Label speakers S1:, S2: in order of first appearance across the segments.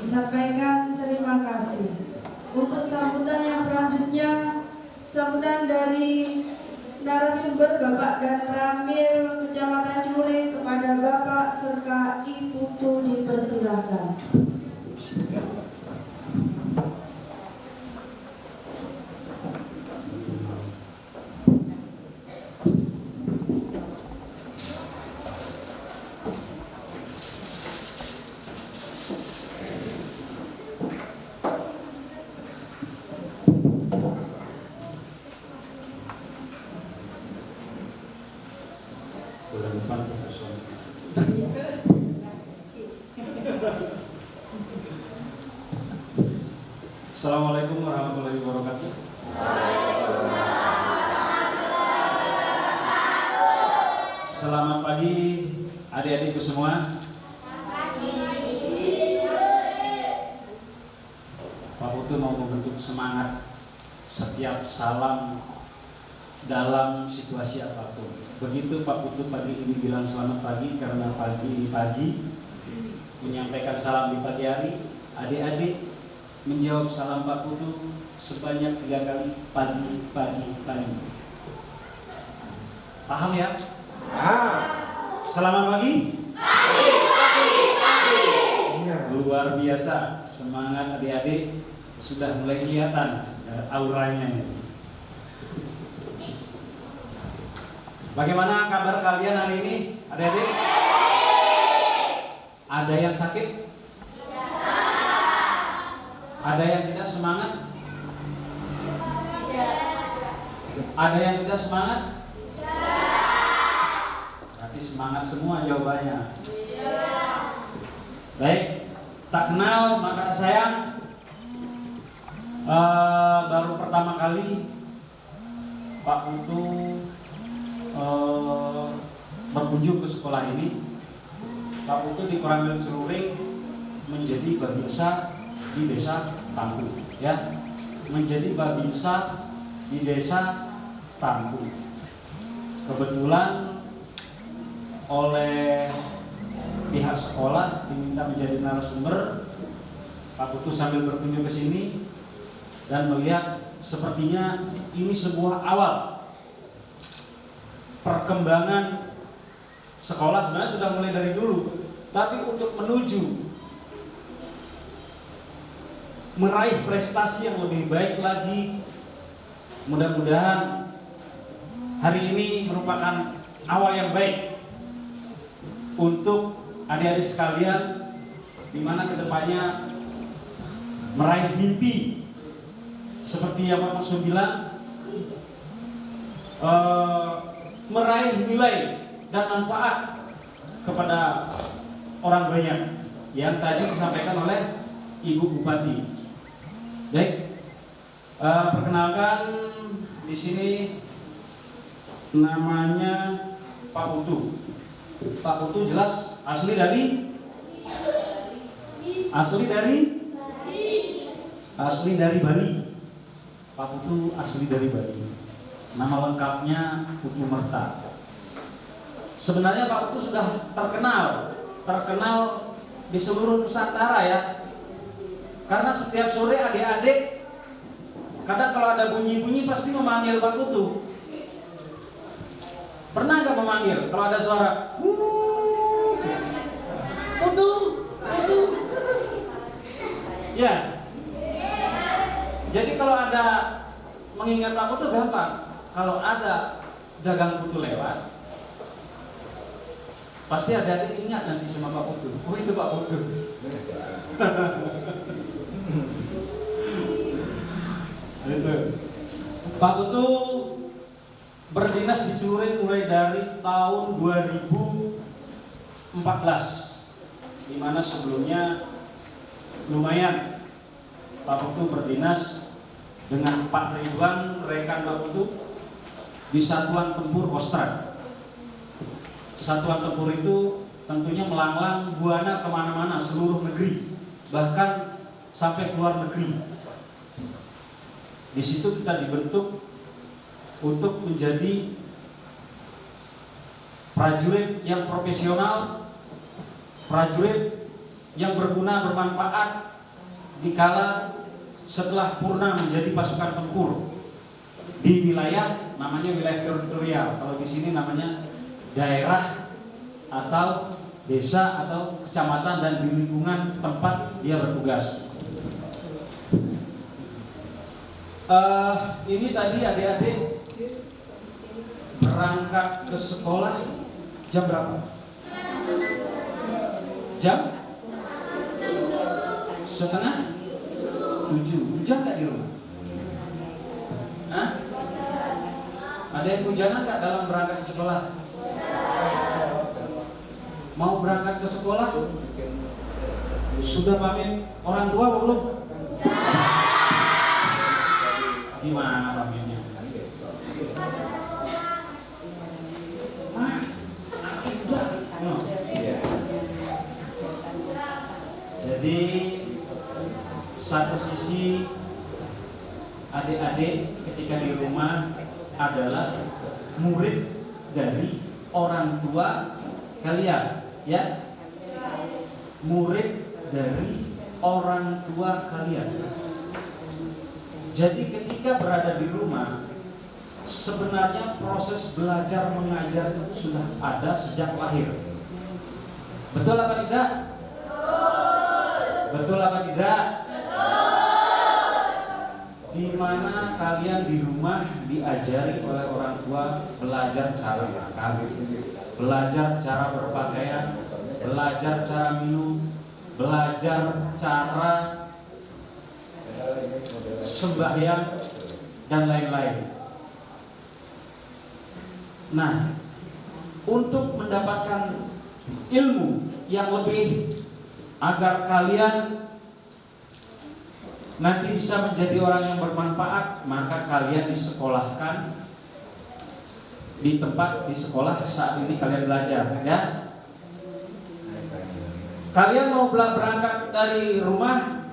S1: Disampaikan terima kasih. Untuk sambutan yang selanjutnya, sambutan dari narasumber Bapak dan Ramil Kecamatan Celuring kepada Bapak serta Ibu Tu dipersilakan.
S2: Assalamualaikum warahmatullahi wabarakatuh. Selamat pagi adik-adikku semua. Pak Putu mau membentuk semangat setiap salam dalam situasi apapun. Begitu Pak Putu pagi ini bilang selamat pagi karena pagi ini pagi, menyampaikan salam di pagi hari. Adik-adik menjawab salam Pak Putu sebanyak 3 kali, pagi, pagi, pagi. Paham ya? Selamat pagi. Luar biasa, semangat adik-adik sudah mulai kelihatan auranya ini. Bagaimana kabar kalian hari ini, adik-adik? Ada yang sakit? Ada yang tidak semangat? Ada yang tidak semangat? Berarti semangat semua jawabannya. Baik, tak kenal maka tak sayang. Baru pertama kali Pak Putu berkunjung ke sekolah ini. Pak Putu di Koramil Celuring menjadi babinsa di desa Tangku, ya, menjadi babinsa di desa Tangku. Kebetulan oleh pihak sekolah diminta menjadi narasumber. Pak Putu sambil berkunjung ke sini dan melihat sepertinya ini sebuah awal perkembangan sekolah. Sebenarnya sudah mulai dari dulu, tapi untuk menuju meraih prestasi yang lebih baik lagi, mudah-mudahan hari ini merupakan awal yang baik untuk adik-adik sekalian, di mana kedepannya meraih mimpi seperti yang Pak Maksud bilang, meraih nilai dan manfaat kepada orang banyak yang tadi disampaikan oleh Ibu Bupati. Baik, perkenalkan di sini namanya Pak Putu. Pak Putu jelas asli dari Bali. Pak Putu asli dari Bali. Nama lengkapnya Putu Merta. Sebenarnya Pak Putu sudah terkenal di seluruh Nusantara ya. Karena setiap sore adik-adik kadang kalau ada bunyi-bunyi pasti memanggil Pak Putu. Pernah nggak memanggil kalau ada suara Putu, Putu? Ya. Jadi kalau ada mengingat Pak Putu gampang. Kalau ada dagang putu lewat, pasti adik-adik ingat nanti sama Pak Putu. Oh itu Pak Putu. Pak Putu berdinas di Celuring mulai dari tahun 2014, di mana sebelumnya lumayan Pak Putu berdinas dengan Pak Ridwan, rekan Pak Putu, di Satuan Tempur Kostrad. Satuan tempur itu tentunya melanglang buana kemana-mana, seluruh negeri, bahkan sampai keluar negeri. Di situ kita dibentuk untuk menjadi prajurit yang profesional, prajurit yang berguna, bermanfaat dikala setelah purna menjadi pasukan tempur di wilayah namanya wilayah teritorial. Kalau di sini namanya daerah atau desa atau kecamatan dan di lingkungan tempat dia bertugas. Ini tadi adik-adik berangkat ke sekolah jam berapa? Jam? Setengah 7. Hujan nggak di rumah? Hah? Ada yang hujanan nggak dalam berangkat ke sekolah? Mau berangkat ke sekolah? Sudah pamit orang tua atau belum? Gimana pamitnya? No. Jadi satu sisi adik-adik ketika di rumah adalah murid dari orang tua kalian, ya, murid dari orang tua kalian. Jadi ketika berada di rumah, sebenarnya proses belajar mengajar itu sudah ada sejak lahir. Betul apa tidak? Betul apa tidak? Di mana kalian di rumah diajari oleh orang tua belajar cara makan, belajar cara berpakaian, belajar cara minum, belajar cara sembahyang dan lain-lain. Nah, untuk mendapatkan ilmu yang lebih agar kalian nanti bisa menjadi orang yang bermanfaat, maka kalian disekolahkan di tempat di sekolah saat ini kalian belajar, ya. Kalian mau berangkat dari rumah,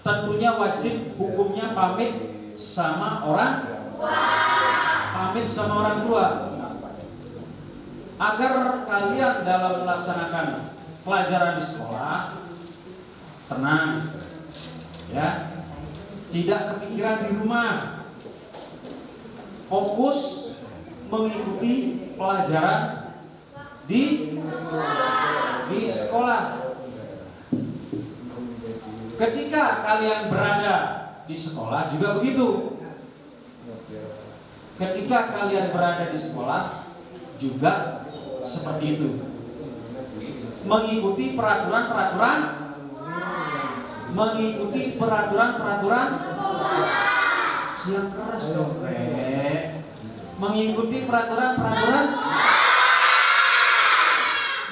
S2: tentunya wajib hukumnya pamit sama orang tua, agar kalian dalam melaksanakan pelajaran di sekolah tenang, ya, tidak kepikiran di rumah, fokus mengikuti pelajaran di sekolah. Ketika kalian berada di sekolah juga begitu. Ketika kalian berada di sekolah juga seperti itu. Mengikuti peraturan-peraturan, siang keras dong, mengikuti peraturan-peraturan.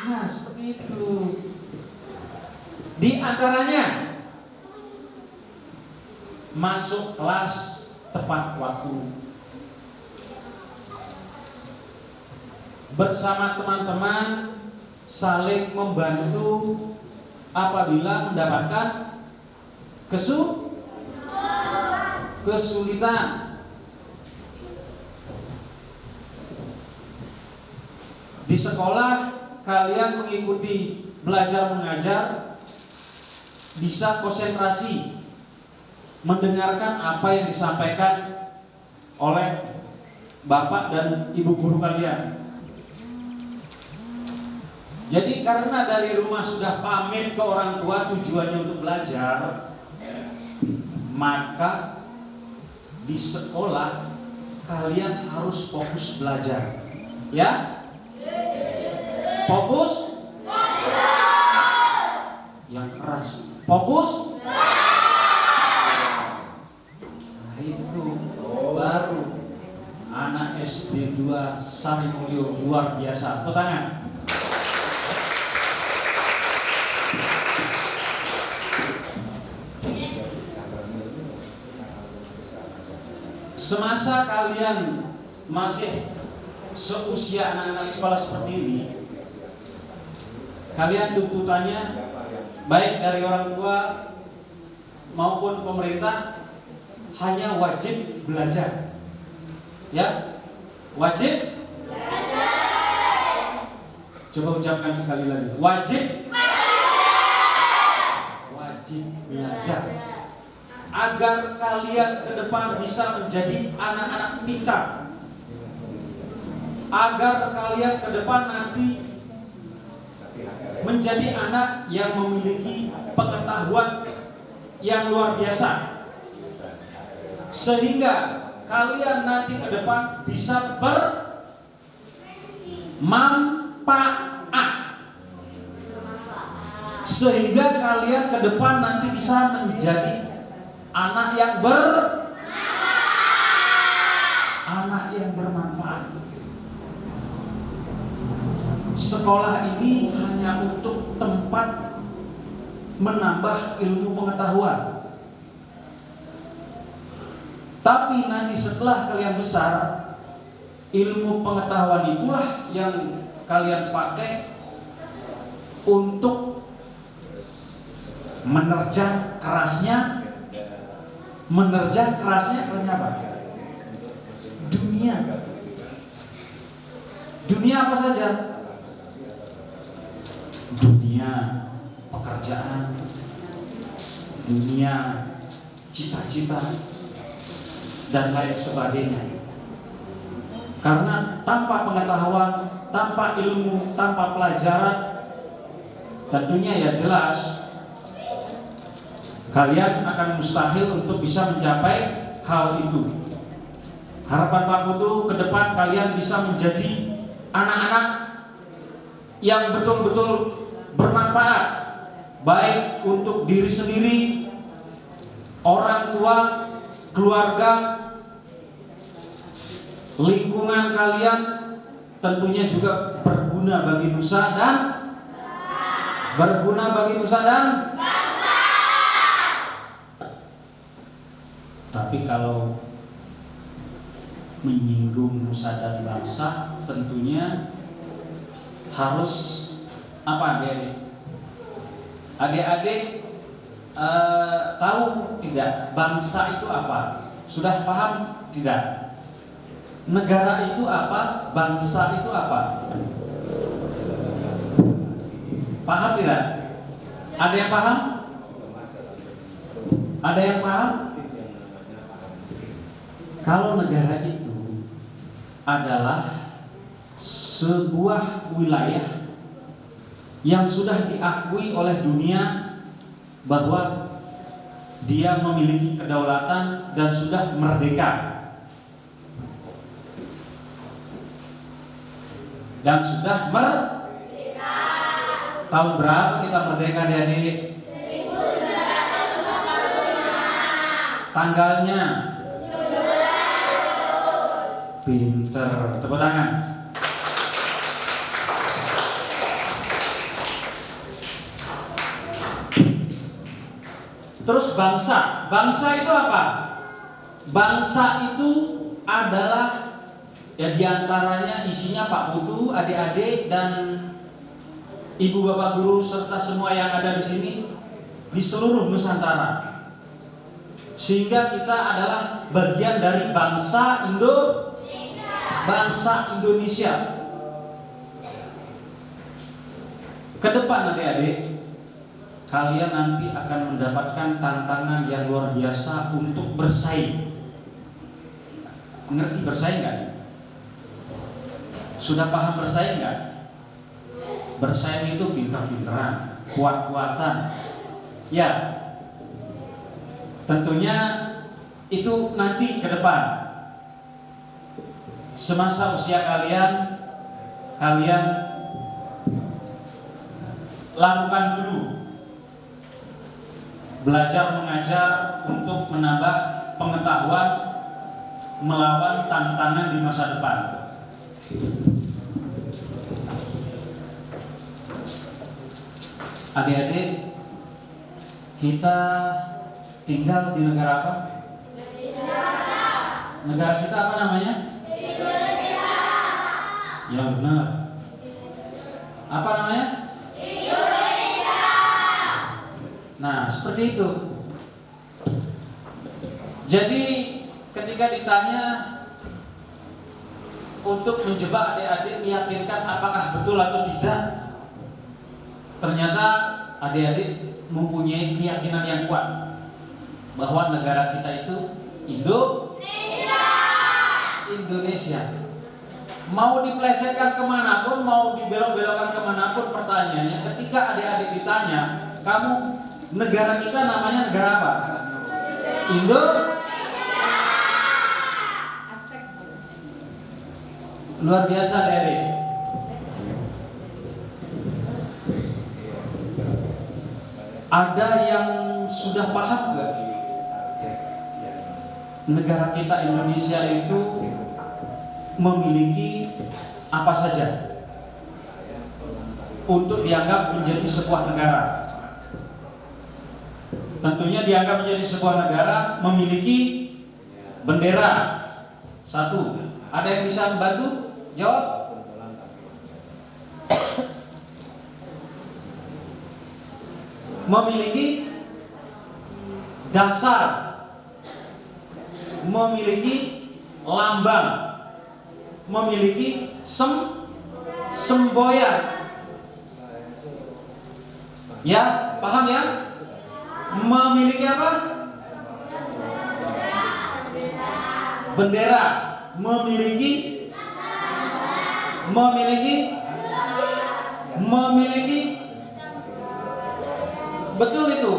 S2: Nah, seperti itu. Di antaranya masuk kelas tepat waktu, bersama teman-teman saling membantu apabila mendapatkan kesulitan. Di sekolah kalian mengikuti belajar mengajar, bisa konsentrasi mendengarkan apa yang disampaikan oleh bapak dan ibu guru kalian. Jadi karena dari rumah sudah pamit ke orang tua tujuannya untuk belajar, maka di sekolah kalian harus fokus belajar, ya. Fokus yang keras, fokus. Nah, itu baru anak SD 2 Sari Mulyo luar biasa. Tepuk tangan. Semasa kalian masih seusia anak-anak sekolah seperti ini, kalian tuntutannya baik dari orang tua maupun pemerintah hanya wajib belajar, ya, wajib belajar. Coba ucapkan sekali lagi, wajib belajar. wajib belajar agar kalian ke depan bisa menjadi anak-anak pintar, agar kalian ke depan nanti menjadi anak yang memiliki pengetahuan yang luar biasa, sehingga kalian nanti ke depan bisa bermanfaat, sehingga kalian ke depan nanti bisa menjadi anak yang bermanfaat. Sekolah ini hanya untuk tempat menambah ilmu pengetahuan. Tapi nanti setelah kalian besar, ilmu pengetahuan itulah yang kalian pakai untuk menerjang kerasnya apa? Dunia apa saja? Dunia pekerjaan, dunia cita-cita, dan lain sebagainya. Karena tanpa pengetahuan, tanpa ilmu, tanpa pelajaran, tentunya ya jelas kalian akan mustahil untuk bisa mencapai hal itu. Harapan Pak Putu ke depan kalian bisa menjadi anak-anak yang betul-betul bermanfaat, baik untuk diri sendiri, orang tua, keluarga, lingkungan kalian, tentunya juga berguna bagi nusa dan Tapi kalau menyinggung nusa dan bangsa, tentunya harus apa, adik-adik? Adik-adik tahu tidak bangsa itu apa? Sudah paham tidak? Negara itu apa? Bangsa itu apa? Paham tidak? Ada yang paham? Ada yang paham? Kalau negara itu adalah sebuah wilayah yang sudah diakui oleh dunia bahwa dia memiliki kedaulatan dan sudah merdeka. Tahun berapa kita merdeka, adik-adik? 1945. Tanggalnya? Pinter, tepuk tangan. Terus bangsa itu apa? Bangsa itu adalah ya diantaranya isinya Pak Putu, adik-adik dan ibu bapak guru serta semua yang ada di sini di seluruh Nusantara. Sehingga kita adalah bagian dari bangsa Indonesia. Ke depan adik-adik, kalian nanti akan mendapatkan tantangan yang luar biasa untuk bersaing. Ngerti bersaing nggak? Sudah paham bersaing nggak? Bersaing itu pintar-pintaran, kuat-kuatan. Ya, tentunya itu nanti ke depan. Semasa usia kalian lakukan dulu belajar mengajar untuk menambah pengetahuan melawan tantangan di masa depan. Adik-adik, kita tinggal di negara apa? Negara kita apa namanya? Indonesia. Yang benar. Apa namanya? Indonesia. Nah, seperti itu. Jadi ketika ditanya untuk menjebak adik-adik, meyakinkan apakah betul atau tidak, ternyata adik-adik mempunyai keyakinan yang kuat bahwa negara kita itu Indonesia. Mau diplesetkan kemanapun, mau dibelok-belokkan kemanapun, pertanyaannya ketika adik-adik ditanya, kamu negara kita namanya negara apa? Luar biasa adik-adik. Ada yang sudah paham gak? Negara kita Indonesia itu memiliki apa saja untuk dianggap menjadi sebuah negara. Tentunya dianggap menjadi sebuah negara memiliki bendera. Satu, ada yang bisa membantu? Jawab. Memiliki dasar, memiliki lambang, memiliki semboyan. Ya, paham ya? Memiliki apa? Bendera. Memiliki betul itu,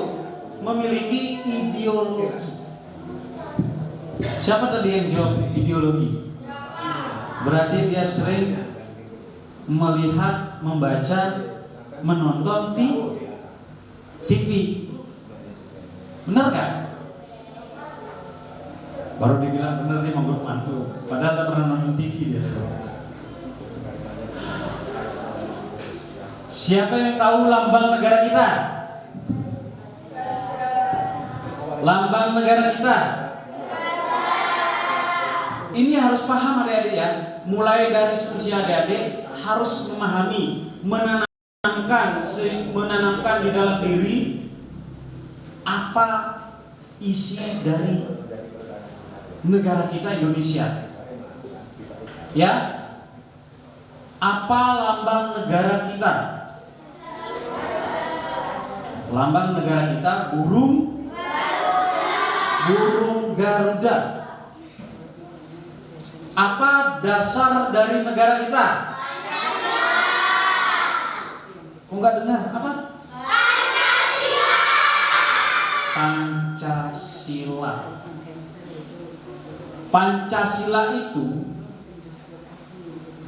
S2: memiliki ideologi. Siapa tadi yang jawab ideologi? Berarti dia sering melihat, membaca, menonton di TV. Benar gak? Baru dibilang benar dia mau mantu, padahal tak pernah nonton TV dia. Siapa yang tahu lambang negara kita? Lambang negara kita. Ini harus paham adik-adik ya. Mulai dari usia adik-adik harus memahami, menanamkan di dalam diri apa isi dari negara kita Indonesia. Ya. Apa lambang negara kita? Lambang negara kita burung Garuda. Apa dasar dari negara kita? Kok nggak dengar? Apa? Pancasila. Pancasila itu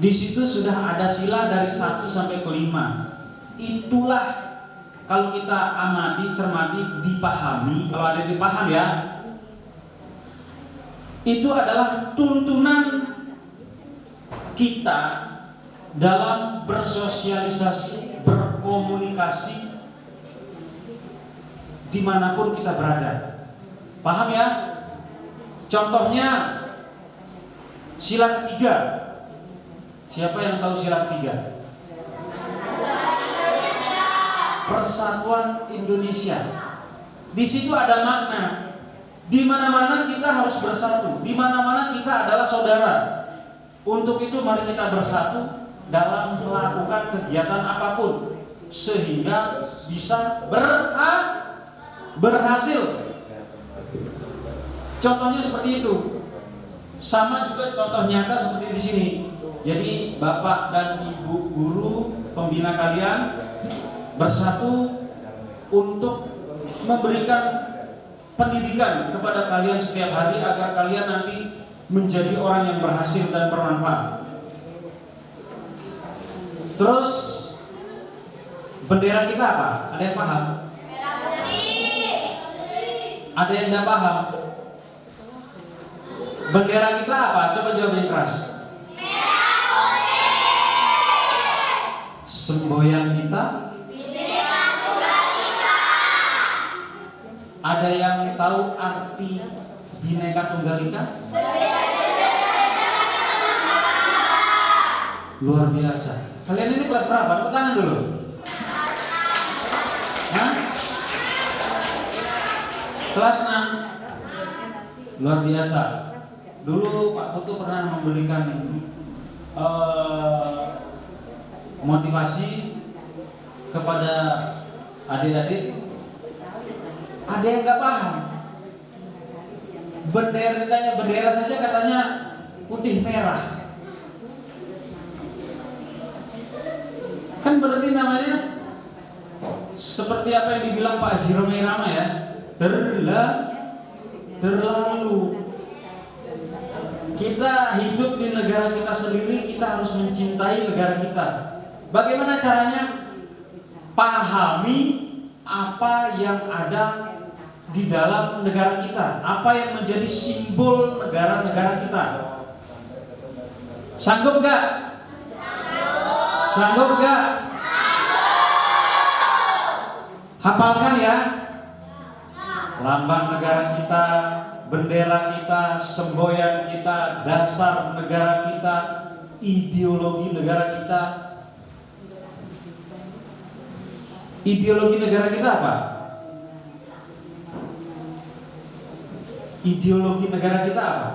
S2: di situ sudah ada sila dari 1 sampai ke 5. Itulah kalau kita amati, cermati, dipahami, kalau ada dipaham ya, itu adalah tuntunan kita dalam bersosialisasi, berkomunikasi dimanapun kita berada. Paham ya? Contohnya sila ketiga. Siapa yang tahu sila ketiga? Persatuan Indonesia. Di situ ada makna. Di mana-mana kita harus bersatu. Di mana-mana kita adalah saudara. Untuk itu mari kita bersatu dalam melakukan kegiatan apapun sehingga bisa berhasil. Contohnya seperti itu. Sama juga contoh nyata seperti di sini. Jadi Bapak dan Ibu guru pembina kalian bersatu untuk memberikan pendidikan kepada kalian setiap hari agar kalian nanti menjadi orang yang berhasil dan bermanfaat. Terus bendera kita apa? Ada yang paham? Ada yang tidak paham? Bendera kita apa? Coba jawab yang keras. Semboyan kita? Ada yang tahu arti Bhinneka Tunggal Ika? Luar biasa. Kalian ini kelas berapa? Tepuk tangan dulu. Hah? Kelas 6. Luar biasa. Dulu Pak Putu pernah memberikan motivasi kepada adik-adik, ada yang nggak paham. Bendera saja katanya putih merah. Kan berarti namanya seperti apa yang dibilang Pak Haji Romai Rama ya, terlalu. Kita hidup di negara kita sendiri, kita harus mencintai negara kita. Bagaimana caranya? Pahami apa yang ada di dalam negara kita, apa yang menjadi simbol negara-negara kita. Sanggup gak? Sanggup gak? Hafalkan ya. Lambang negara kita, bendera kita, semboyan kita, dasar negara kita, ideologi negara kita. Ideologi negara kita apa? Ideologi negara kita apa?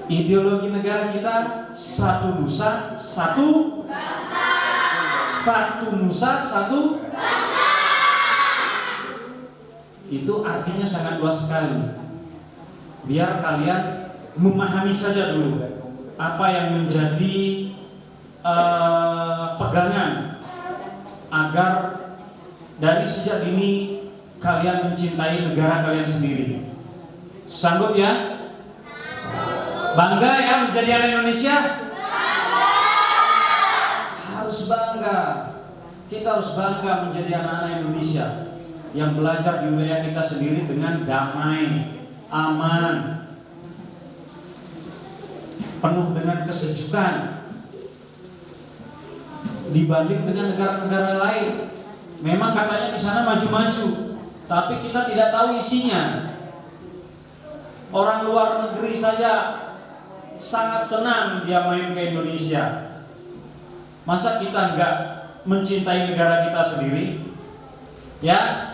S2: Ideologi negara kita satu nusa, satu bangsa. Satu nusa, satu bangsa. Itu artinya sangat luas sekali. Biar kalian memahami saja dulu apa yang menjadi pegangan agar dari sejak dini kalian mencintai negara kalian sendiri. Sanggup ya? Bangga ya menjadi anak Indonesia? Harus bangga. Kita harus bangga menjadi anak-anak Indonesia yang belajar di wilayah kita sendiri dengan damai, aman, penuh dengan kesejukan. Dibanding dengan negara-negara lain, memang katanya di sana maju-maju, tapi kita tidak tahu isinya. Orang luar negeri saja sangat senang dia main ke Indonesia. Masa kita enggak mencintai negara kita sendiri? Ya?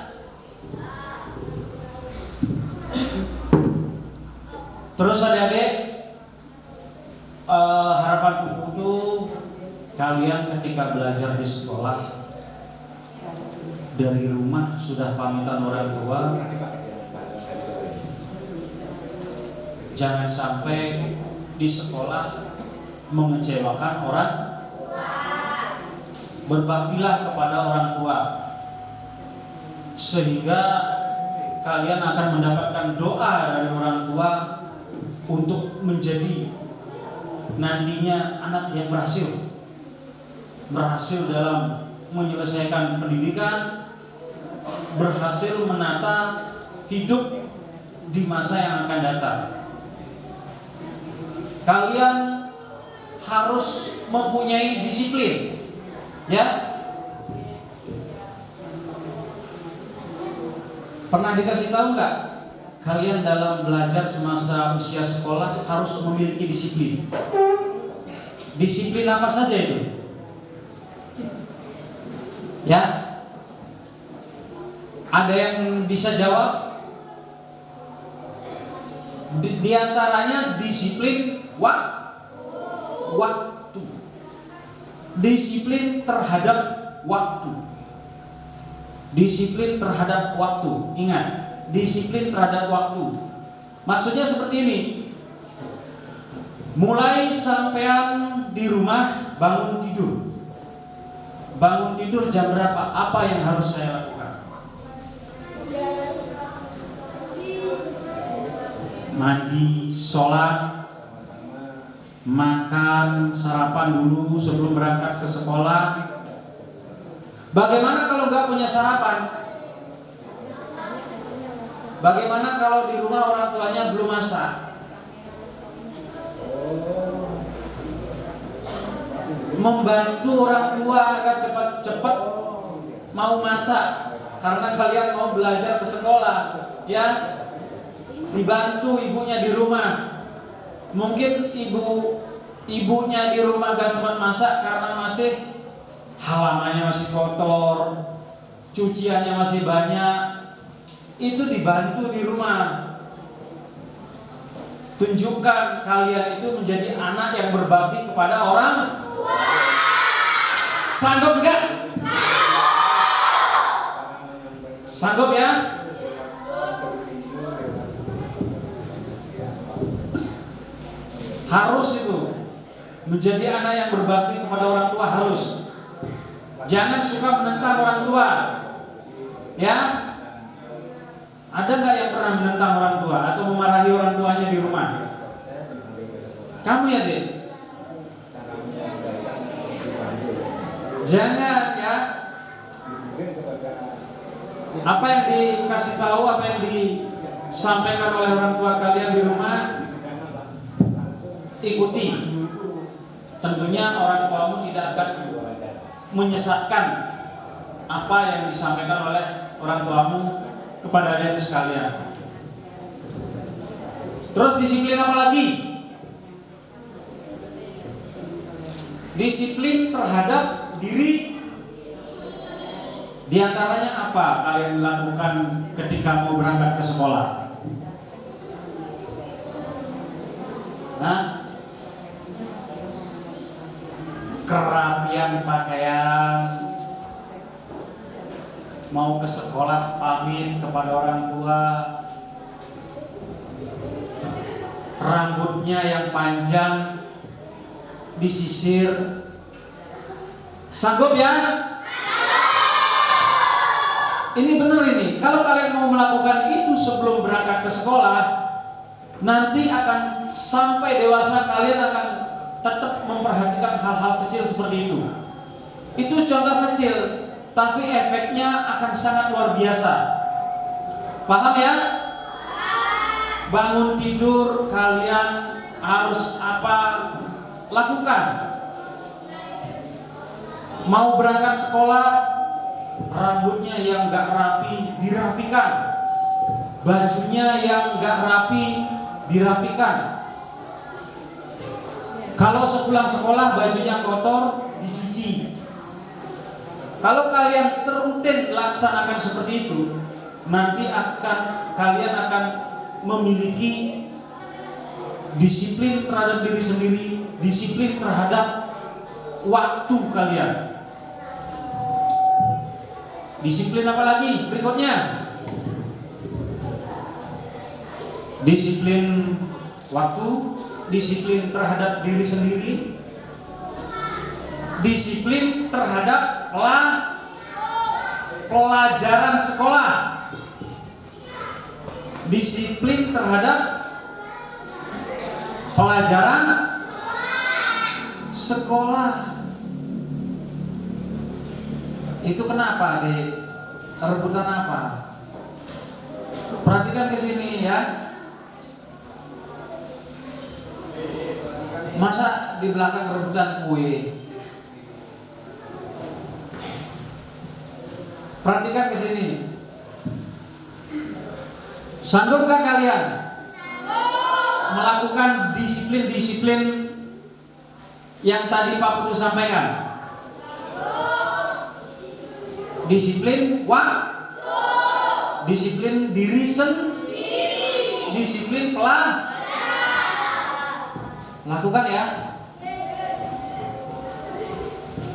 S2: Terus adik-adik, harapan itu kalian ketika belajar di sekolah, dari rumah sudah pamitan orang tua. Jangan sampai di sekolah mengecewakan orang. Berbaktilah kepada orang tua, sehingga kalian akan mendapatkan doa dari orang tua untuk menjadi nantinya anak yang berhasil dalam menyelesaikan pendidikan, berhasil menata hidup di masa yang akan datang. Kalian harus mempunyai disiplin, ya. Pernah dikasih tahu nggak? Kalian dalam belajar semasa usia sekolah harus memiliki disiplin. Disiplin apa saja itu? Ya, ada yang bisa jawab? Di antaranya disiplin waktu. Disiplin terhadap waktu. Disiplin terhadap waktu. Ingat, disiplin terhadap waktu. Maksudnya seperti ini. Mulai sampean di rumah bangun tidur. Bangun tidur jam berapa? Apa yang harus saya lakukan? Mandi, sholat, makan, sarapan dulu sebelum berangkat ke sekolah. Bagaimana kalau nggak punya sarapan? Bagaimana kalau di rumah orang tuanya belum masak? Membantu orang tua agar cepat-cepat mau masak, karena kalian mau belajar ke sekolah, ya. Dibantu ibunya di rumah. Mungkin ibunya di rumah gak sempat masak karena masih halamannya masih kotor, cuciannya masih banyak. Itu dibantu di rumah. Tunjukkan kalian itu menjadi anak yang berbakti kepada orang tua. Sanggup enggak? Sanggup ya? Harus itu menjadi anak yang berbakti kepada orang tua, harus. Jangan suka menentang orang tua. Ya? Ada nggak yang pernah menentang orang tua atau memarahi orang tuanya di rumah? Kamu ya, Dek? Jangan ya. Apa yang dikasih tahu, apa yang disampaikan oleh orang tua kalian di rumah, ikuti. Tentunya orang tuamu tidak akan menyesatkan apa yang disampaikan oleh orang tuamu kepada adik sekalian. Terus disiplin apa lagi? Disiplin terhadap diri. Di antaranya apa kalian lakukan ketika mau berangkat ke sekolah? Nah, kerapian pakaian, mau ke sekolah pamit kepada orang tua, rambutnya yang panjang disisir. Sanggup ya? Ini benar ini. Kalau kalian mau melakukan itu sebelum berangkat ke sekolah, nanti akan sampai dewasa kalian akan tetap memperhatikan hal-hal kecil seperti itu. Itu contoh kecil, tapi efeknya akan sangat luar biasa. Paham ya? Bangun tidur kalian harus apa? Lakukan. Mau berangkat sekolah, rambutnya yang gak rapi dirapikan, bajunya yang gak rapi dirapikan. Kalau sepulang sekolah bajunya kotor, dicuci. Kalau kalian terutin laksanakan seperti itu, nanti kalian akan memiliki disiplin terhadap diri sendiri, disiplin terhadap waktu kalian. Disiplin apa lagi? Berikutnya, disiplin waktu, disiplin terhadap diri sendiri, disiplin terhadap pelajaran sekolah, disiplin terhadap pelajaran sekolah. Itu kenapa, Dek? Rebutan apa? Perhatikan ke sini ya. Masa di belakang rebutan kue? Perhatikan ke sini. Sanggupkah kalian melakukan disiplin-disiplin yang tadi Pak Putu sampaikan? Disiplin waktu, disiplin diri sendiri, disiplin lakukan ya.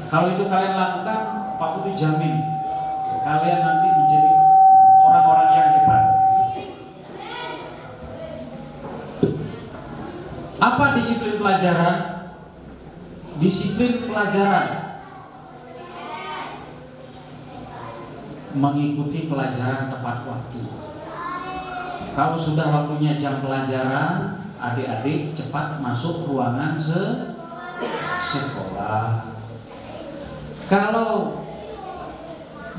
S2: Kalau itu kalian lakukan, Pak Putu jamin kalian nanti menjadi orang-orang yang hebat. Apa disiplin pelajaran? Disiplin pelajaran mengikuti pelajaran tepat waktu. Kalau sudah waktunya jam pelajaran, adik-adik cepat masuk ruangan sekolah. Kalau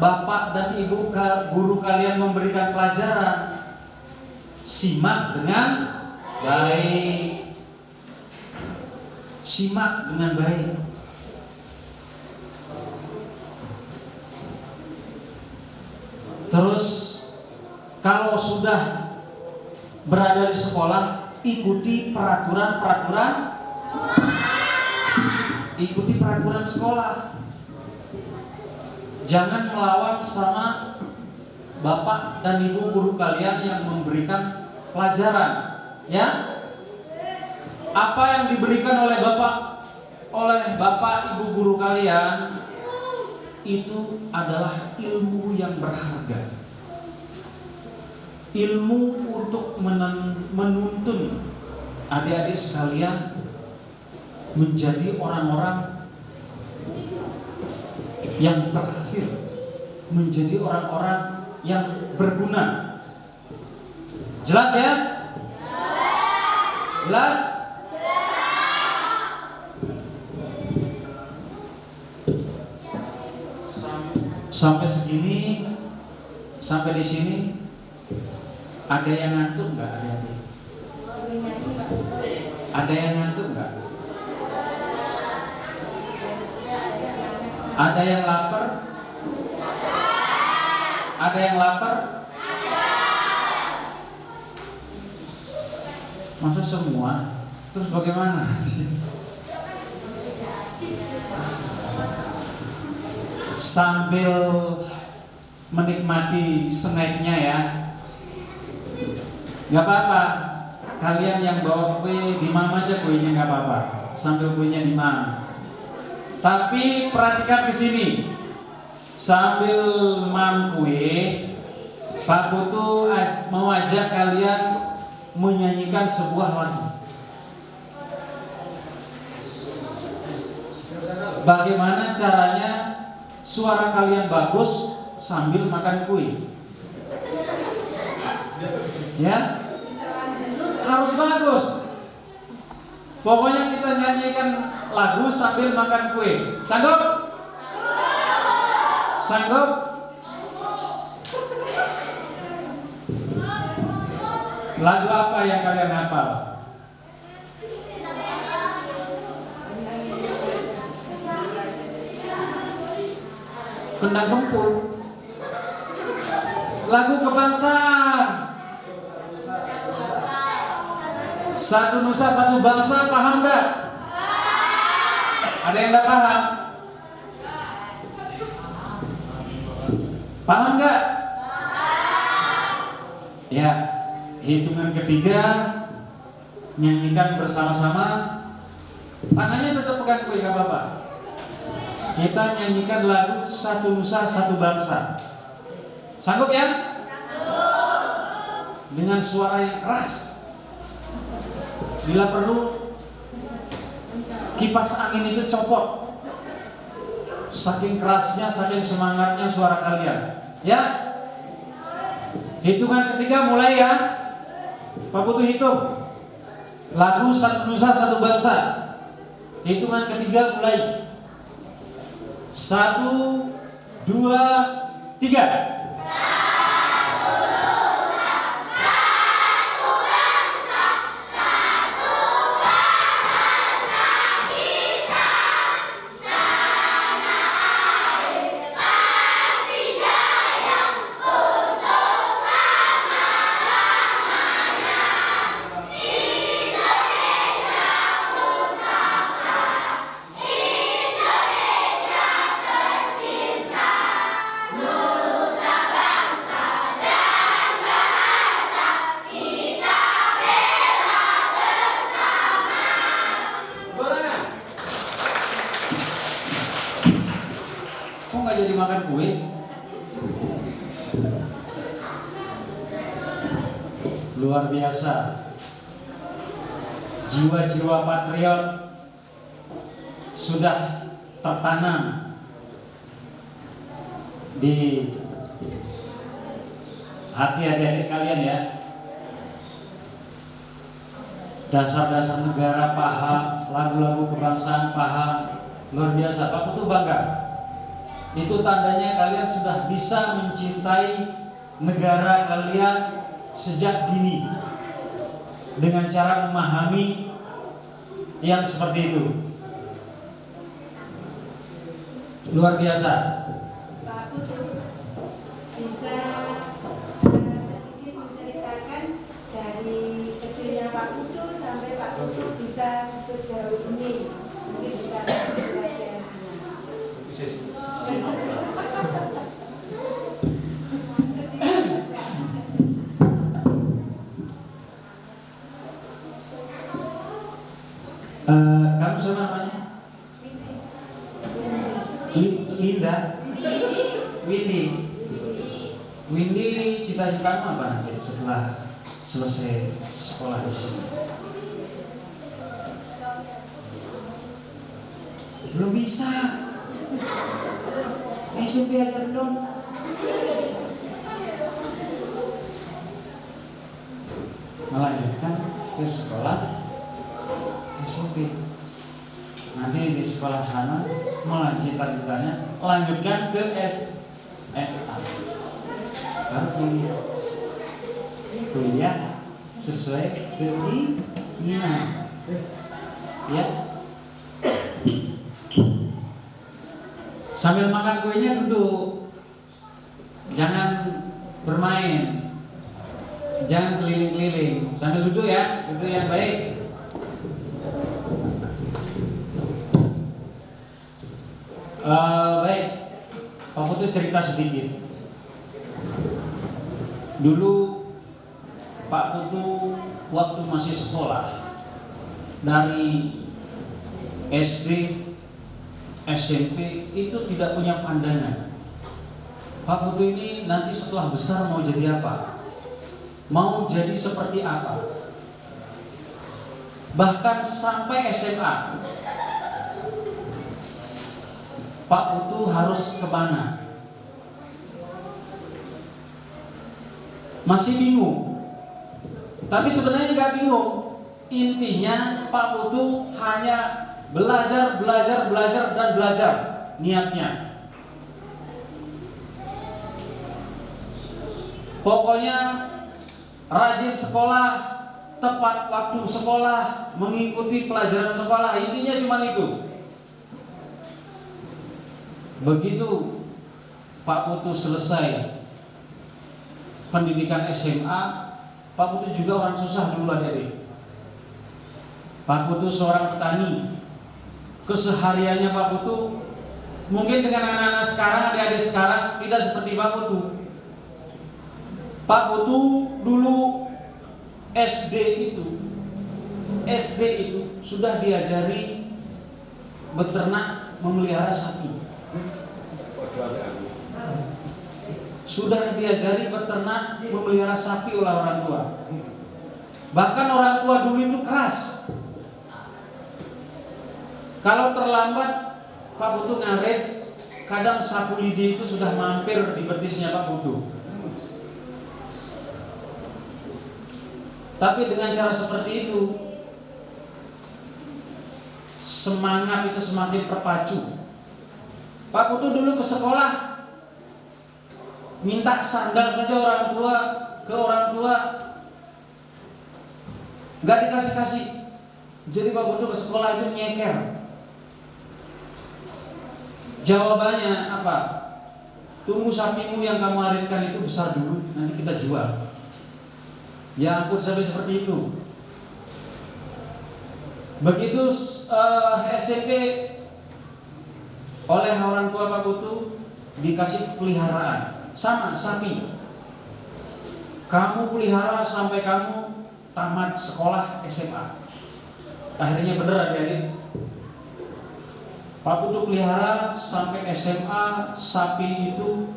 S2: bapak dan ibu guru kalian memberikan pelajaran, simak dengan baik. Simak dengan baik. Terus kalau sudah berada di sekolah, ikuti peraturan sekolah. Jangan melawan sama bapak dan ibu guru kalian yang memberikan pelajaran, ya. Apa yang diberikan oleh bapak ibu guru kalian itu adalah ilmu yang berharga. Ilmu untuk menuntun adik-adik sekalian menjadi orang-orang yang berhasil, menjadi orang-orang yang berguna. Jelas ya? Jelas? Sampai segini, sampai di sini, ada yang ngantuk nggak adik-adik? Ada yang ngantuk nggak? Ada yang lapar? Ada yang lapar? Masa semua? Terus bagaimana? Sambil menikmati snacknya ya, nggak apa-apa. Kalian yang bawa kue dimam aja, kuenya nggak apa-apa, sambil kuenya dimam. Tapi perhatikan ke sini, sambil mam kue, Pak Putu mau ajak kalian menyanyikan sebuah lagu. Bagaimana caranya suara kalian bagus sambil makan kue? Ya, harus bagus. Pokoknya kita nyanyikan lagu sambil makan kue. Sanggup? Sanggup? Lagu apa yang kalian hafal? Kendang Kempul. Lagu kebangsaan. Satu nusa satu bangsa, paham gak? Ada yang gak paham? Paham gak? Ya, hitungan ketiga nyanyikan bersama-sama. Tangannya tetap pegang kue, gak apa-apa. Kita nyanyikan lagu Satu Nusa Satu Bangsa. Sanggup ya? Dengan suara yang keras. Bila perlu kipas angin itu copot. Saking kerasnya, saking semangatnya suara kalian. Ya? Hitungan ketiga mulai ya. Pak Putu hitung. Lagu Satu Nusa Satu Bangsa. Hitungan ketiga mulai. 1, 2, 3. Jadi makan kue. Luar biasa. Jiwa-jiwa patriot sudah tertanam di hati adik-adik kalian ya. Dasar-dasar negara paham, lagu-lagu kebangsaan paham. Luar biasa. Pak Putu bangga. Itu tandanya kalian sudah bisa mencintai negara kalian sejak dini dengan cara memahami yang seperti itu. Luar biasa.
S3: Pak Putu bisa sedikit menceritakan dari kecilnya Pak Putu sampai Pak Putu bisa sejauh ini, mungkin bisa belajar.
S2: Kamu siapa namanya? Linda. Windy, cita-citamu apa nanti setelah selesai sekolah di sini? Belum bisa. SMP aja dong. Melanjutkan ke sekolah SMP. Nanti di sekolah sana cita-citanya lanjutkan ke SMA. Baru kuliah sesuai keinginan. Ya. Sambil makan kuenya duduk. Jangan bermain. Jangan keliling-keliling. Sambil duduk ya, duduk yang baik. Baik, Pak Putu cerita sedikit. Dulu Pak Putu waktu masih sekolah dari SD, SMP itu tidak punya pandangan. Pak Putu ini nanti setelah besar mau jadi apa? Mau jadi seperti apa? Bahkan sampai SMA Pak Putu harus kemana? Masih bingung. Tapi sebenarnya nggak bingung. Intinya Pak Putu hanya belajar dan belajar niatnya. Pokoknya rajin sekolah, tepat waktu sekolah, mengikuti pelajaran sekolah. Intinya cuma itu. Begitu Pak Putu selesai pendidikan SMA, Pak Putu juga orang susah dulu adik-adik. Pak Putu seorang petani. Kesehariannya Pak Putu mungkin dengan anak-anak sekarang, adik-adik sekarang tidak seperti Pak Putu. Pak Putu dulu SD itu sudah diajari beternak, memelihara sapi. Sudah diajari beternak, memelihara sapi oleh orang tua. Bahkan orang tua dulu itu keras. Kalau terlambat Pak Putu ngaret, kadang sapu lidi itu sudah mampir di betisnya Pak Putu. Tapi dengan cara seperti itu, semangat itu semakin terpacu. Pak Putu dulu ke sekolah minta sandal saja ke orang tua nggak dikasih. Jadi Pak Putu ke sekolah itu nyeker. Jawabannya apa? Tunggu sapimu yang kamu aritkan itu besar dulu, nanti kita jual. Ya ampun, sampai seperti itu. Begitu SMP oleh orang tua Pak Putu dikasih peliharaan, sama sapi. Kamu pelihara sampai kamu tamat sekolah SMA. Akhirnya bener adik-adik. Pak Putu pelihara sampai SMA sapi itu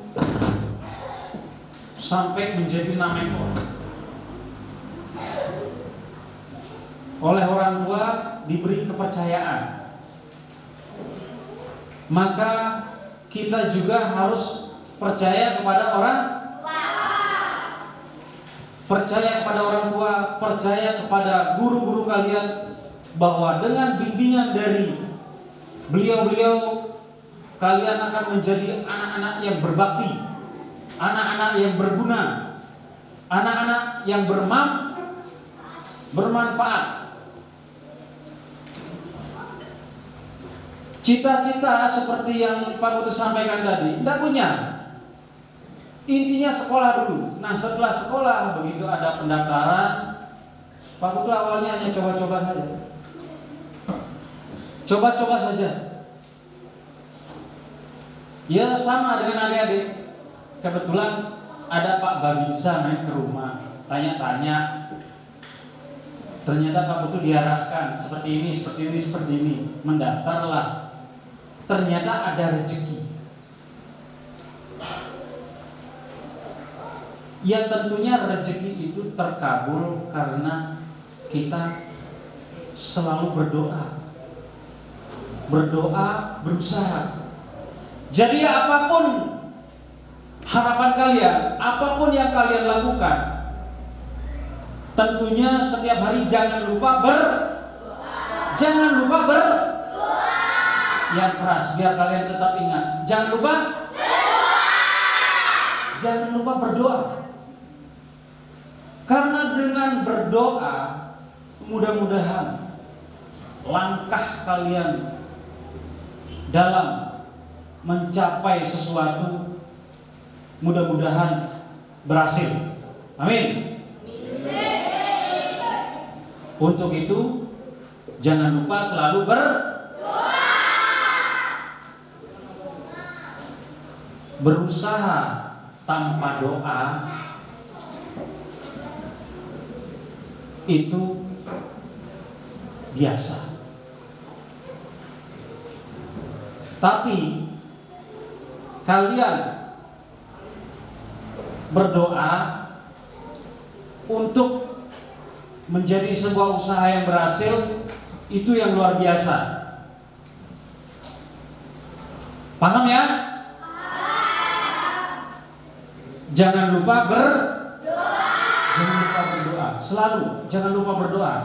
S2: sampai menjadi 6 ekor. Oleh orang tua diberi kepercayaan. Maka kita juga harus percaya kepada orang tua. Percaya kepada orang tua, percaya kepada guru-guru kalian bahwa dengan bimbingan dari beliau-beliau kalian akan menjadi anak-anak yang berbakti, anak-anak yang berguna, anak-anak yang bermanfaat. Cita-cita seperti yang Pak Putu sampaikan tadi, tidak punya. Intinya sekolah dulu. Nah setelah sekolah, begitu ada pendaftaran, Pak Putu awalnya hanya coba-coba saja. Coba-coba saja. Ya sama dengan adik-adik. Kebetulan ada Pak Babinsa main ke rumah, tanya-tanya. Ternyata Pak Putu diarahkan seperti ini, seperti ini. Mendaftarlah. Ternyata ada rezeki. Ya tentunya rezeki itu terkabul karena kita selalu berdoa. Berdoa, berusaha. Jadi apapun harapan kalian, apapun yang kalian lakukan, tentunya setiap hari jangan lupa yang keras biar kalian tetap ingat. Jangan lupa berdoa. Karena dengan berdoa, mudah-mudahan langkah kalian dalam mencapai sesuatu mudah-mudahan berhasil. Amin. Untuk itu jangan lupa selalu berusaha tanpa doa itu biasa. Tapi kalian berdoa untuk menjadi sebuah usaha yang berhasil, itu yang luar biasa. Paham ya? Jangan lupa berdoa. Selalu jangan lupa berdoa.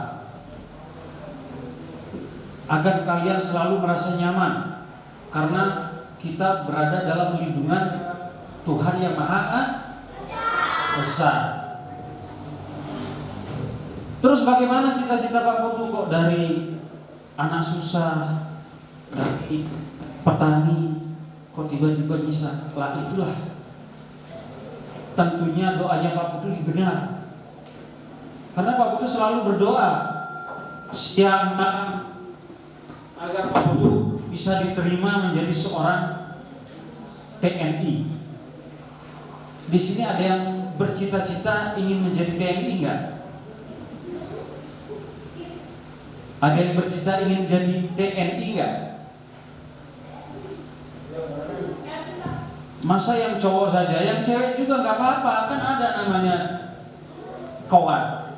S2: Agar kalian selalu merasa nyaman. Karena kita berada dalam lindungan Tuhan yang Maha Besar. Terus bagaimana cita-cita Pak Putu kok dari anak susah, dari petani kok tiba-tiba bisa? Lah itulah tentunya doanya Pak Putu didengar. Karena Pak Putu selalu berdoa setiap malam agar Pak Putu bisa diterima menjadi seorang TNI. Di sini ada yang bercita-cita ingin menjadi TNI enggak? Ada yang bercita ingin menjadi TNI enggak? Masa yang cowok saja, yang cewek juga enggak apa-apa, kan ada namanya kawat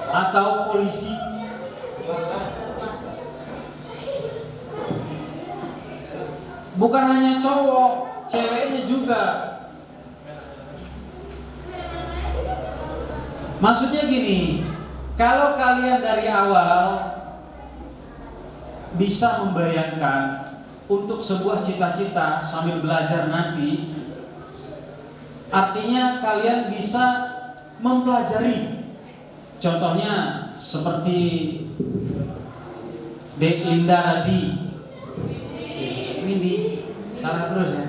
S2: atau polisi. Bukan hanya cowok, ceweknya juga. Maksudnya gini, kalau kalian dari awal bisa membayangkan untuk sebuah cita-cita sambil belajar nanti, artinya kalian bisa mempelajari. Contohnya seperti Dek Linda tadi. Windy, salah terus ya.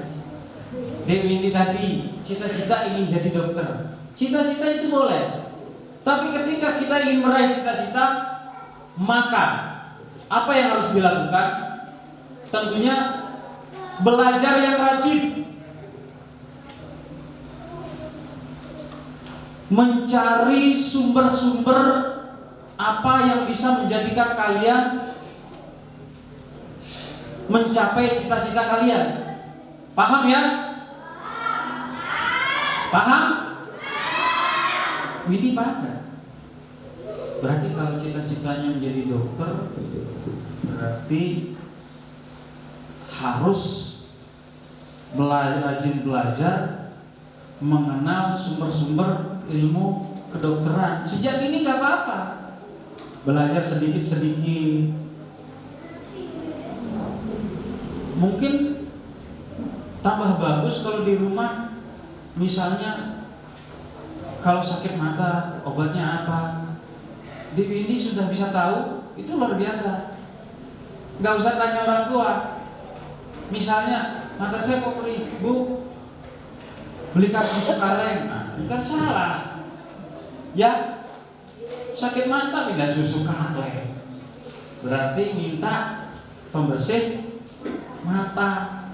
S2: Dek Windy tadi cita-cita ingin jadi dokter. Cita-cita itu boleh. Tapi ketika kita ingin meraih cita-cita, maka apa yang harus dilakukan? Tentunya belajar yang rajin, mencari sumber-sumber apa yang bisa menjadikan kalian mencapai cita-cita kalian. Paham ya? Paham? Widi paham. Berarti kalau cita-citanya menjadi dokter, berarti harus rajin belajar, mengenal sumber-sumber ilmu kedokteran. Sejak ini gak apa-apa, belajar sedikit-sedikit. Mungkin tambah bagus kalau di rumah, misalnya kalau sakit mata obatnya apa, di Windy sudah bisa tahu, itu luar biasa. Gak usah tanya orang tua. Misalnya mata saya kok perih, Bu, belikan susu kaleng. Nah, bukan salah. Ya, sakit mata minta susu kaleng, berarti minta pembersih mata.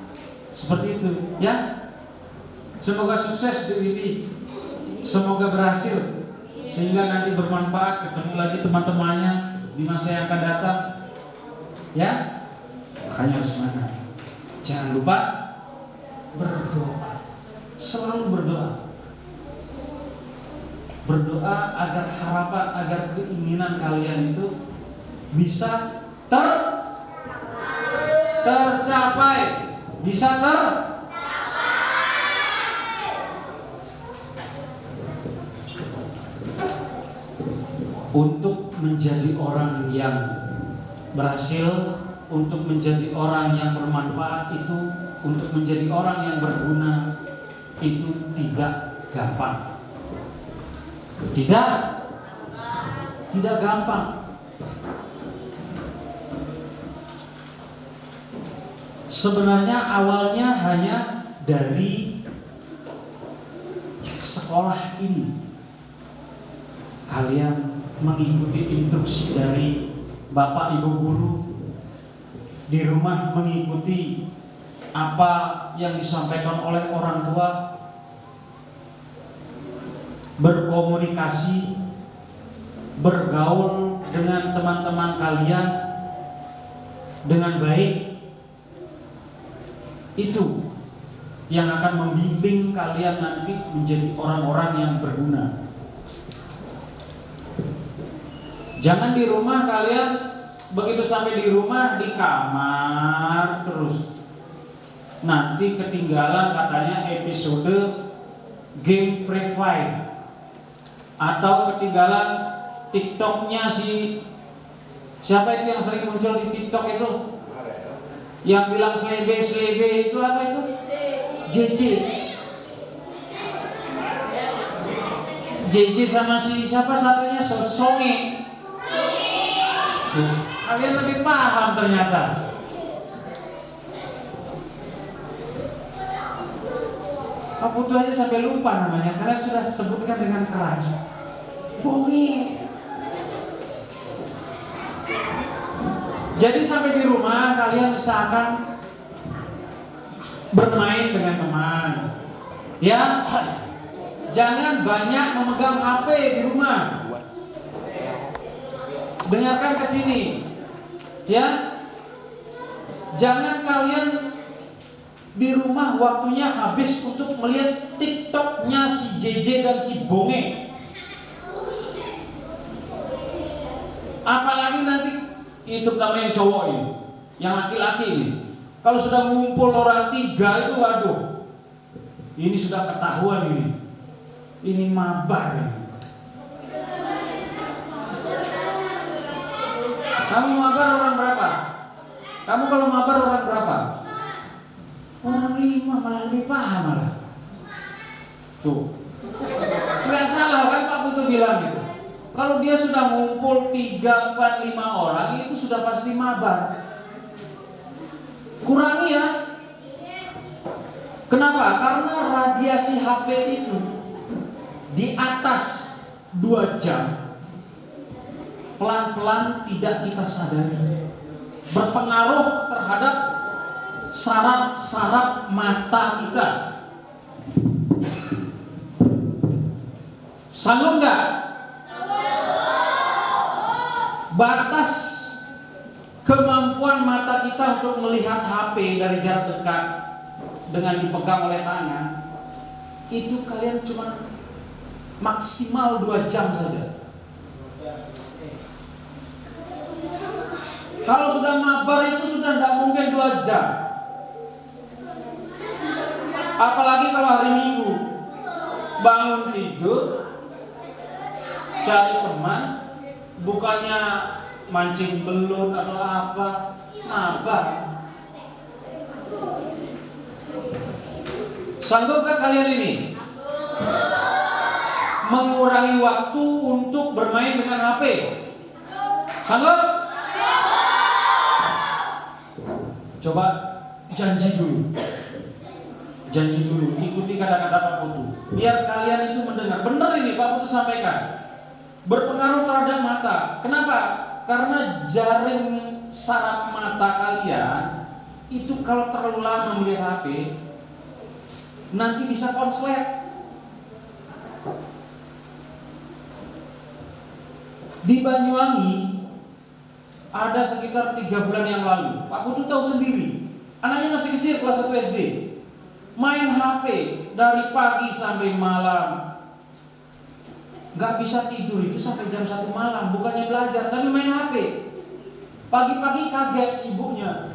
S2: Seperti itu ya. Semoga sukses di Windy, semoga berhasil sehingga nanti bermanfaat, ketemu lagi teman-temannya di masa yang akan datang ya. Makanya harus semangat. Jangan lupa berdoa, selalu berdoa. Berdoa agar harapan, agar keinginan kalian itu bisa tercapai, bisa untuk menjadi orang yang berhasil, untuk menjadi orang yang bermanfaat itu, untuk menjadi orang yang berguna itu tidak gampang. Tidak gampang. Sebenarnya awalnya hanya dari sekolah ini. Kalian mengikuti instruksi dari Bapak Ibu guru, di rumah mengikuti apa yang disampaikan oleh orang tua, berkomunikasi, bergaul dengan teman-teman kalian dengan baik. Itu yang akan membimbing kalian nanti menjadi orang-orang yang berguna. Jangan di rumah kalian begitu sampai di rumah di kamar terus. Nanti ketinggalan katanya episode game Free Fire, atau ketinggalan TikToknya siapa itu yang sering muncul di TikTok itu, yang bilang selebe itu apa itu? JJ sama siapa satunya Songe. Kalian lebih paham ternyata. Pak Putu aja sampai lupa namanya, kalian sudah sebutkan dengan keras. Bongi. Jadi sampai di rumah kalian usahakan bermain dengan teman. Ya, jangan banyak memegang HP di rumah. Dengarkan ke sini. Ya. Jangan kalian di rumah waktunya habis untuk melihat TikToknya si JJ dan si Bonge. Apalagi nanti itu namanya yang cowok ini, yang laki-laki ini. Kalau sudah ngumpul orang 3 itu, waduh, ini sudah ketahuan ini. Ini mabar ini. Kamu mabar orang berapa? Kamu kalau mabar orang berapa? Orang 5, malah lebih paham malah. Tuh, nggak salah kan Pak Putu bilang gitu. Kalau dia sudah ngumpul 3, 4, 5 orang itu sudah pasti mabar. Kurangi ya. Kenapa? Karena radiasi HP itu di atas 2 jam pelan-pelan tidak kita sadari berpengaruh terhadap saraf-saraf mata kita. Sanggup nggak? Batas kemampuan mata kita untuk melihat HP dari jarak dekat dengan dipegang oleh tangan itu kalian cuma maksimal 2 jam saja. Kalau sudah mabar itu sudah tidak mungkin 2 jam. Apalagi kalau hari Minggu bangun tidur cari teman, bukannya mancing belut atau apa, mabar. Sanggupkah kalian ini mengurangi waktu untuk bermain dengan HP? Sanggup? Coba janji dulu, ikuti kata-kata Pak Putu, biar kalian itu mendengar. Benar ini Pak Putu sampaikan, berpengaruh terhadap mata. Kenapa? Karena jaring saraf mata kalian itu kalau terlalu lama melihat HP, nanti bisa konslet. Di Banyuwangi ada sekitar 3 bulan yang lalu, Pak Putu tahu sendiri, anaknya masih kecil kelas 1 SD, main HP dari pagi sampai malam. nggak bisa tidur itu sampai jam 1 malam, bukannya belajar tapi main HP. Pagi-pagi kaget ibunya,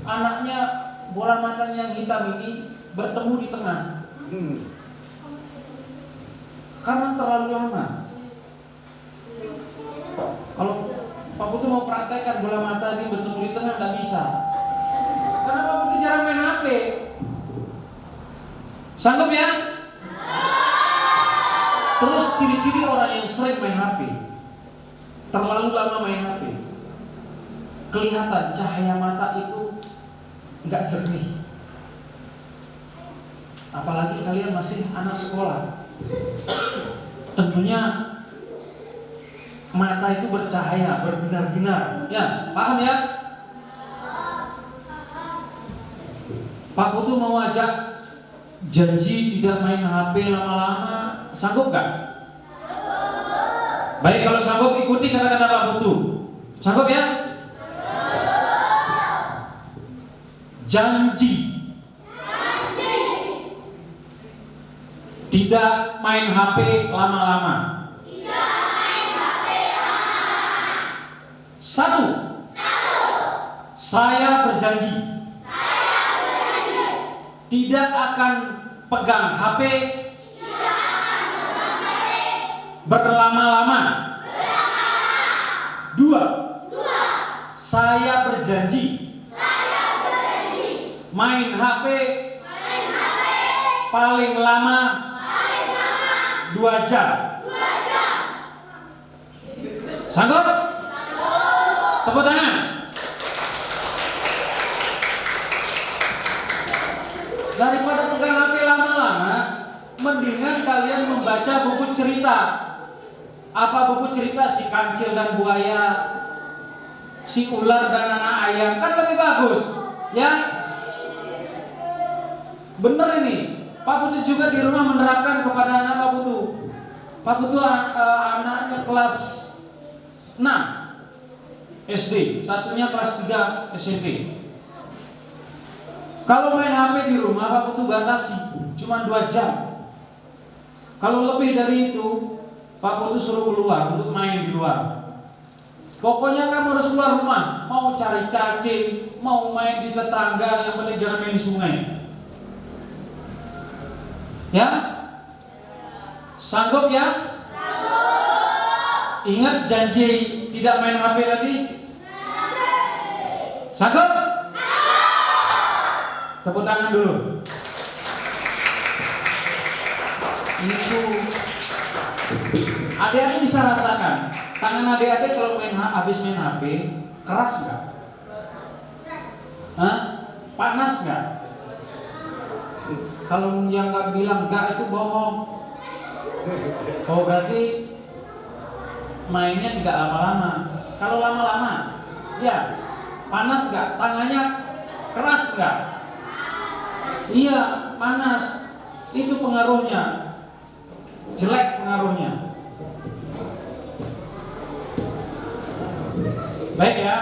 S2: anaknya bola matanya yang hitam ini bertemu di tengah. Karena terlalu lama. Kalau Pak Putu mau praktekkan bola mata ini bertemu di tengah, nggak bisa. Karena Pak Putu jarang main HP. Sanggup ya? Terus ciri-ciri orang yang sering main HP, terlalu lama main HP, kelihatan cahaya mata itu nggak jernih. Apalagi kalian masih anak sekolah, tentunya mata itu bercahaya, berbinar-binar. Ya, paham ya? Pak Putu mau ajak janji tidak main HP lama-lama, sanggup gak? Baik, kalau sanggup ikuti kata-kata Pak Putu. Sanggup ya? Janji tidak main HP lama-lama. Satu. Saya berjanji tidak akan pegang HP berlama-lama. Dua. Saya berjanji main HP paling lama 2 jam. Sanggup? Tepuk tangan. Daripada pegang HP lama-lama, mendingan kalian membaca buku cerita. Apa buku cerita? Si kancil dan buaya, si ular dan anak ayam, kan lebih bagus, ya? Bener ini. Pak Putu juga di rumah menerapkan kepada anak Pak Putu. Pak Putu anaknya kelas 6 SD, satunya kelas 3 SMP. Kalau main HP di rumah, Pak Putu batasi cuma 2 jam. Kalau lebih dari itu, Pak Putu suruh keluar untuk main di luar. Pokoknya kamu harus keluar rumah, mau cari cacing, mau main di tetangga, yang penting jangan main di sungai. Ya? Sanggup ya? Sanggup. Ingat janji tidak main HP tadi? Sanggup? Tepuk tangan dulu. Itu adik-adik bisa rasakan. Tangan adik-adik kalau habis main HP keras nggak? Hah? Panas nggak? Kalau yang nggak bilang nggak itu bohong. Oh, berarti mainnya tidak lama-lama. Kalau lama-lama, ya panas nggak? Tangannya keras nggak? Iya, panas. Itu pengaruhnya. Jelek pengaruhnya. Baik ya.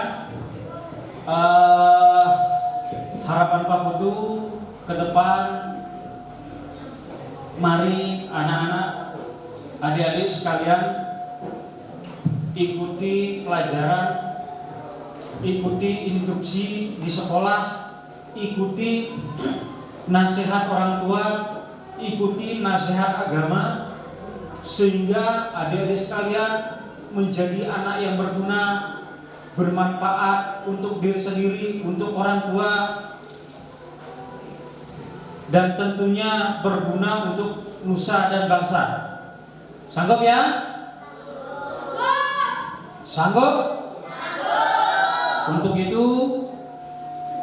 S2: Harapan Pak Putu ke depan, mari anak-anak, adik-adik sekalian ikuti pelajaran, ikuti instruksi di sekolah, ikuti nasihat orang tua, ikuti nasihat agama, sehingga adik-adik sekalian menjadi anak yang berguna, bermanfaat untuk diri sendiri, untuk orang tua, dan tentunya berguna untuk nusa dan bangsa. Sanggup ya? Sanggup? Untuk itu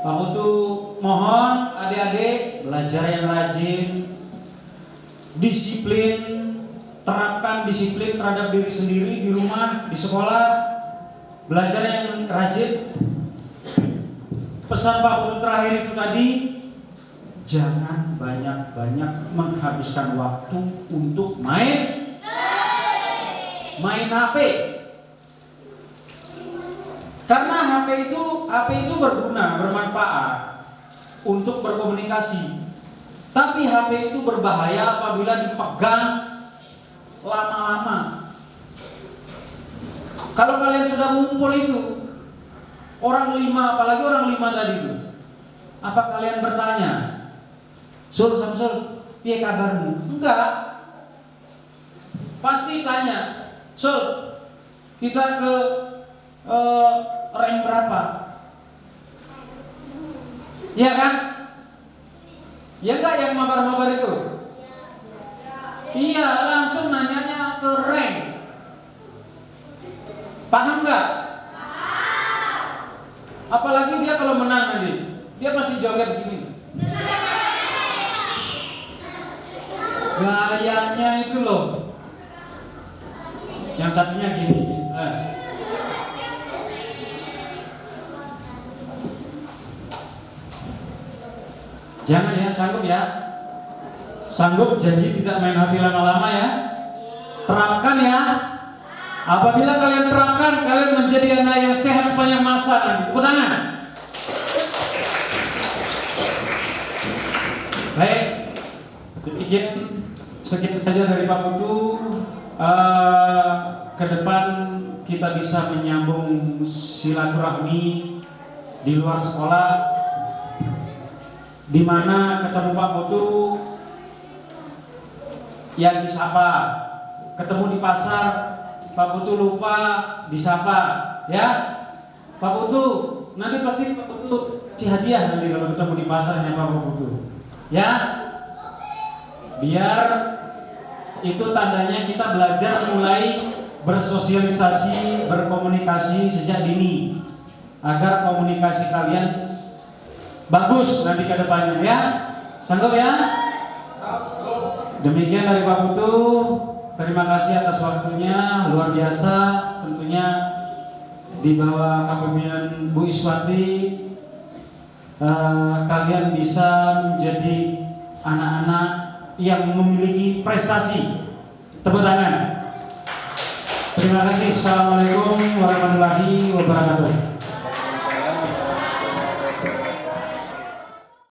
S2: Pak Putu mohon adik-adik belajar yang rajin, disiplin, terapkan disiplin terhadap diri sendiri di rumah, di sekolah, belajar yang rajin. Pesan Pak Putu terakhir itu tadi, jangan banyak-banyak menghabiskan waktu untuk main HP. Karena HP itu berguna, bermanfaat untuk berkomunikasi. Tapi HP itu berbahaya apabila dipegang lama-lama. Kalau kalian sudah ngumpul itu orang 5, apalagi orang 5 tadi itu, apa kalian bertanya, Sul, Samsul, piye kabarmu? Enggak. Pasti tanya, Sul, kita ke rank berapa? Iya kan? Ya enggak yang mabar-mabar itu? Iya, langsung nanyanya ke rank. Paham nggak? Apalagi dia kalau menang nanti, dia pasti joget gini. Gayanya itu loh. Yang satunya gini. Jangan ya, sanggup ya. Sanggup janji tidak main HP lama-lama ya. Terapkan ya. Apabila kalian terapkan, kalian menjadi anak yang sehat sepanjang masa nanti. Tepuk tangan. Baik, demikian sekian saja dari Pak Putu. Ke depan kita bisa menyambung silaturahmi di luar sekolah, di mana ketemu Pak Putu yang disapa, ketemu di pasar Pak Putu lupa disapa, ya Pak Putu nanti pasti Pak Putu kasih hadiah nanti kalau ketemu di pasarnya Pak Putu, ya biar itu tandanya kita belajar mulai bersosialisasi, berkomunikasi sejak dini agar komunikasi kalian bagus nanti ke depannya, ya sanggup ya. Demikian dari Pak Putu. Terima kasih atas waktunya, luar biasa tentunya di bawah kepemimpinan Bu Iswati. Kalian bisa menjadi anak-anak yang memiliki prestasi. Tepuk tangan. Terima kasih. Assalamualaikum warahmatullahi wabarakatuh.